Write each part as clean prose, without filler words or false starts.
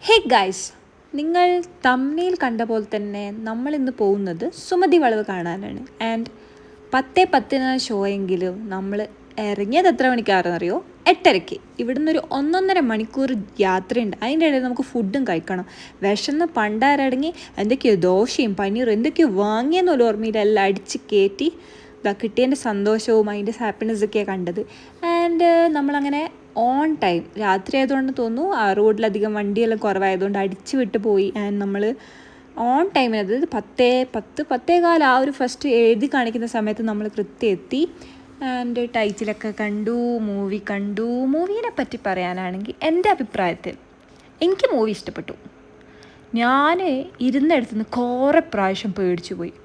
Hey guys, നിങ്ങൾ തമ്മിൽ കണ്ട പോലെ തന്നെ നമ്മളിന്ന് പോകുന്നത് സുമതി വളവ് കാണാനാണ്. ആൻഡ് 10:10 ഷോ എങ്കിലും നമ്മൾ ഇറങ്ങിയത് എത്ര മണിക്കാണെന്നറിയോ? 8:30. ഇവിടുന്ന് ഒരു 1.5 മണിക്കൂർ യാത്രയുണ്ട്. അതിൻ്റെ ഇടയിൽ നമുക്ക് ഫുഡും കഴിക്കണം. വിശന്ന് പണ്ടാരടങ്ങി എന്തൊക്കെയോ ദോശയും പനീറും എന്തൊക്കെയോ വാങ്ങിയെന്നൊരു ഓർമ്മയില്ല, എല്ലാം അടിച്ച് കയറ്റി കിട്ടിയതിൻ്റെ സന്തോഷവും അതിൻ്റെ ഹാപ്പിനെസ്സൊക്കെയാണ് കണ്ടത്. ആൻഡ് നമ്മളങ്ങനെ ഓൺ ടൈം, രാത്രി ആയതുകൊണ്ട് തോന്നുന്നു ആ റോഡിലധികം വണ്ടിയെല്ലാം കുറവായതുകൊണ്ട് അടിച്ചു വിട്ട് പോയി. ആൻഡ് നമ്മൾ ഓൺ ടൈമിന്, അതായത് 10:10 ആ ഒരു ഫസ്റ്റ് എഴുതി കാണിക്കുന്ന സമയത്ത് നമ്മൾ കൃത്യം എത്തി. ആൻഡ് ടൈറ്റിലൊക്കെ കണ്ടു, മൂവി കണ്ടു. മൂവീനെ പറ്റി പറയാനാണെങ്കിൽ എൻ്റെ അഭിപ്രായത്തിൽ എനിക്ക് മൂവി ഇഷ്ടപ്പെട്ടു. ഞാൻ ഇരുന്നിടത്തു നിന്ന് കുറേ പ്രാവശ്യം പേടിച്ചു പോയി.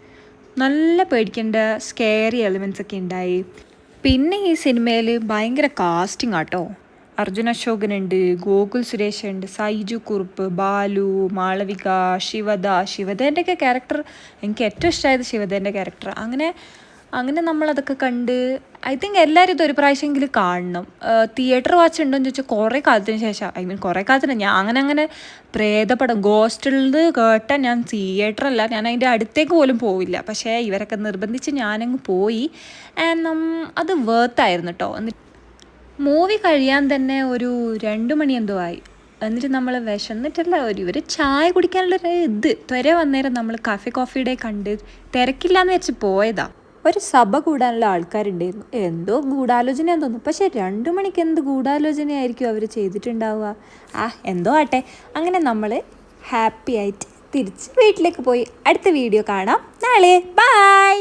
നല്ല പേടിക്കേണ്ട സ്കെയറി എലിമെൻറ്റ്സ് ഒക്കെ ഉണ്ടായി. പിന്നെ ഈ സിനിമയിൽ ഭയങ്കര കാസ്റ്റിംഗ് ആട്ടോ. അർജുൻ അശോകനുണ്ട്, ഗോകുൽ സുരേഷ് ഉണ്ട്, സൈജു കുറുപ്പ്, ബാലു, മാളവിക, ശിവദേൻ്റെയൊക്കെ ക്യാരക്ടർ എനിക്ക് ഏറ്റവും ഇഷ്ടമായത് ശിവദേൻ്റെ ക്യാരക്ടർ. അങ്ങനെ നമ്മളതൊക്കെ കണ്ട് ഐ തിങ്ക് എല്ലാവരും ഇതൊരു പ്രാവശ്യമെങ്കിലും കാണണം. തിയേറ്റർ വാച്ച് ഉണ്ടോയെന്ന് ചോദിച്ചാൽ കുറേ കാലത്തിന് ശേഷം, കുറേ കാലത്തിന് ഞാൻ അങ്ങനെ പ്രേതപടം ഗോസ്റ്റുള്ളത് കേട്ടാൽ ഞാൻ തിയേറ്ററല്ല, ഞാൻ അതിൻ്റെ അടുത്തേക്ക് പോലും പോവില്ല. പക്ഷേ ഇവരൊക്കെ നിർബന്ധിച്ച് ഞാനങ്ങ് പോയി. ആൻഡ് അത് വേർത്തായിരുന്നു കേട്ടോ. എന്നിട്ട് മൂവി കഴിയാൻ തന്നെ ഒരു 2 മണി എന്തോ ആയി. എന്നിട്ട് നമ്മൾ വിശന്നിട്ടല്ല, ഒരു ചായ കുടിക്കാനുള്ളൊരു ത്വര വന്നേരം നമ്മൾ കോഫി ഡേ കണ്ട് തിരക്കില്ലാന്ന് വെച്ച് പോയതാ. ഒരു സഭ കൂടാനുള്ള ആൾക്കാരുണ്ടായിരുന്നു. എന്തോ ഗൂഢാലോചനയാന്ന് തോന്നുന്നു. പക്ഷേ 2 മണിക്ക് എന്ത് ഗൂഢാലോചനയായിരിക്കും അവർ ചെയ്തിട്ടുണ്ടാവുക? എന്തോ ആട്ടെ. അങ്ങനെ നമ്മൾ ഹാപ്പി ആയിട്ട് തിരിച്ച് വീട്ടിലേക്ക് പോയി. അടുത്ത വീഡിയോ കാണാം നാളെ. ബൈ.